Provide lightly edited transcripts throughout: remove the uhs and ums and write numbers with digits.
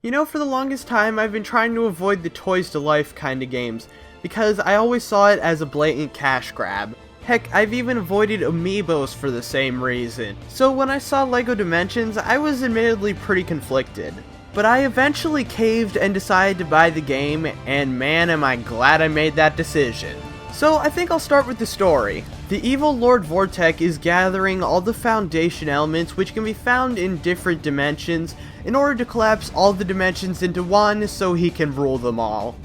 You know, for the longest time, I've been trying to avoid the Toys to Life kind of games, because I always saw it as a blatant cash grab. Heck, I've even avoided amiibos for the same reason. So when I saw LEGO Dimensions, I was admittedly pretty conflicted. But I eventually caved and decided to buy the game, and man am I glad I made that decision. So I think I'll start with the story. The evil Lord Vortek is gathering all the foundation elements which can be found in different dimensions in order to collapse all the dimensions into one so he can rule them all.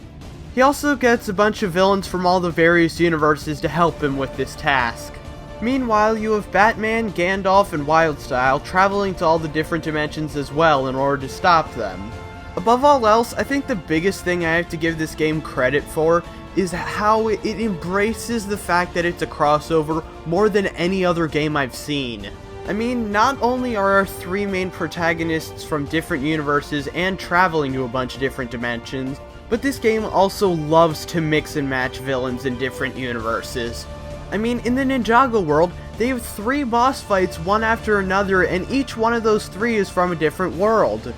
He also gets a bunch of villains from all the various universes to help him with this task. Meanwhile, you have Batman, Gandalf, and Wildstyle traveling to all the different dimensions as well in order to stop them. Above all else, I think the biggest thing I have to give this game credit for is how it embraces the fact that it's a crossover more than any other game I've seen. I mean, not only are our three main protagonists from different universes and traveling to a bunch of different dimensions, but this game also loves to mix and match villains in different universes. I mean, in the Ninjago world, they have 3 boss fights one after another, and each one of those 3 is from a different world.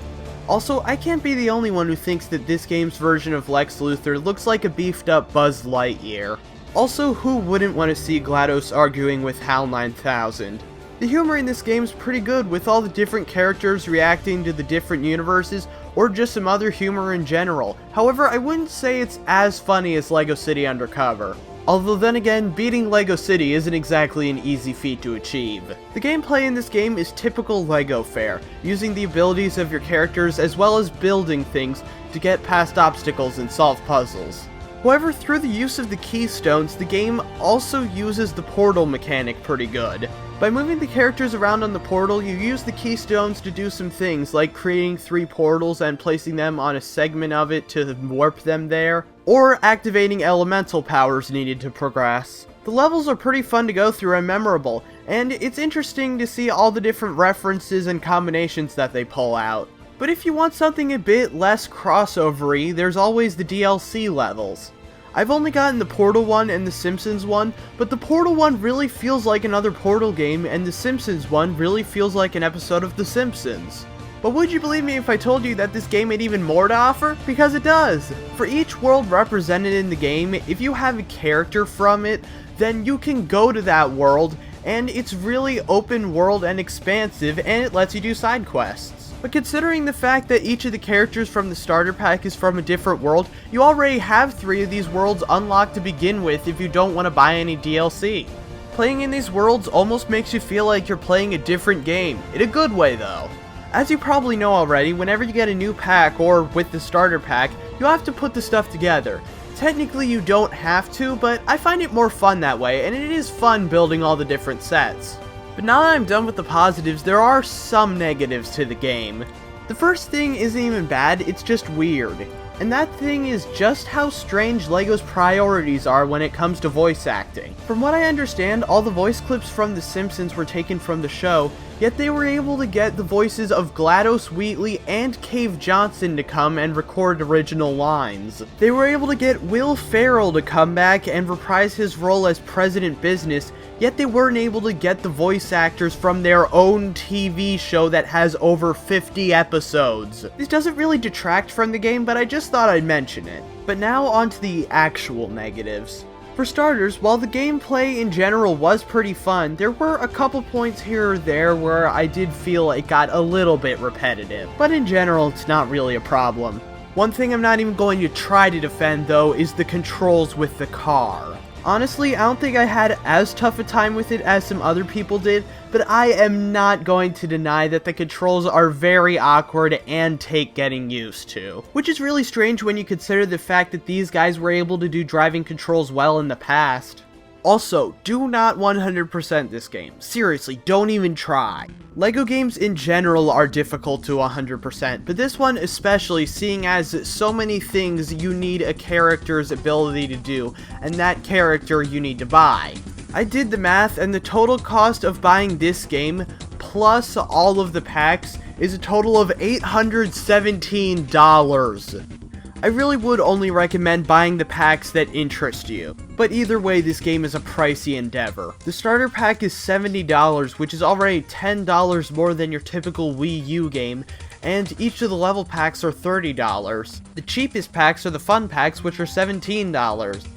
Also, I can't be the only one who thinks that this game's version of Lex Luthor looks like a beefed up Buzz Lightyear. Also, who wouldn't want to see GLaDOS arguing with HAL 9000? The humor in this game's pretty good, with all the different characters reacting to the different universes, or just some other humor in general. However, I wouldn't say it's as funny as LEGO City Undercover. Although then again, beating LEGO City isn't exactly an easy feat to achieve. The gameplay in this game is typical LEGO fare, using the abilities of your characters as well as building things to get past obstacles and solve puzzles. However, through the use of the keystones, the game also uses the portal mechanic pretty good. By moving the characters around on the portal, you use the keystones to do some things, like creating 3 portals and placing them on a segment of it to warp them there, or activating elemental powers needed to progress. The levels are pretty fun to go through and memorable, and it's interesting to see all the different references and combinations that they pull out. But if you want something a bit less crossover-y, there's always the DLC levels. I've only gotten the Portal one and the Simpsons one, but the Portal one really feels like another Portal game, and the Simpsons one really feels like an episode of The Simpsons. But would you believe me if I told you that this game had even more to offer? Because it does! For each world represented in the game, if you have a character from it, then you can go to that world, and it's really open world and expansive, and it lets you do side quests. But considering the fact that each of the characters from the starter pack is from a different world, you already have 3 of these worlds unlocked to begin with if you don't want to buy any DLC. Playing in these worlds almost makes you feel like you're playing a different game, in a good way though. As you probably know already, whenever you get a new pack or with the starter pack, you have to put the stuff together. Technically you don't have to, but I find it more fun that way, and it is fun building all the different sets. But now that I'm done with the positives, there are some negatives to the game. The first thing isn't even bad, it's just weird. And that thing is just how strange LEGO's priorities are when it comes to voice acting. From what I understand, all the voice clips from The Simpsons were taken from the show, yet they were able to get the voices of GLaDOS Wheatley and Cave Johnson to come and record original lines. They were able to get Will Ferrell to come back and reprise his role as President Business, yet they weren't able to get the voice actors from their own TV show that has over 50 episodes. This doesn't really detract from the game, but I just thought I'd mention it. But now on to the actual negatives. For starters, while the gameplay in general was pretty fun, there were a couple points here or there where I did feel it got a little bit repetitive. But in general, it's not really a problem. One thing I'm not even going to try to defend though is the controls with the car. Honestly, I don't think I had as tough a time with it as some other people did, but I am not going to deny that the controls are very awkward and take getting used to. Which is really strange when you consider the fact that these guys were able to do driving controls well in the past. Also, do not 100% this game. Seriously, don't even try. LEGO games in general are difficult to 100%, but this one especially, seeing as so many things you need a character's ability to do, and that character you need to buy. I did the math, and the total cost of buying this game, plus all of the packs, is a total of $817. I really would only recommend buying the packs that interest you. But either way, this game is a pricey endeavor. The starter pack is $70, which is already $10 more than your typical Wii U game, and each of the level packs are $30. The cheapest packs are the fun packs, which are $17.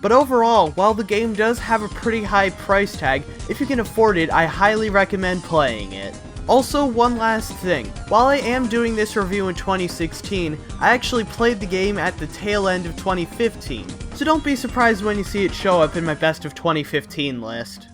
But overall, while the game does have a pretty high price tag, if you can afford it, I highly recommend playing it. Also, one last thing, while I am doing this review in 2016, I actually played the game at the tail end of 2015, so don't be surprised when you see it show up in my best of 2015 list.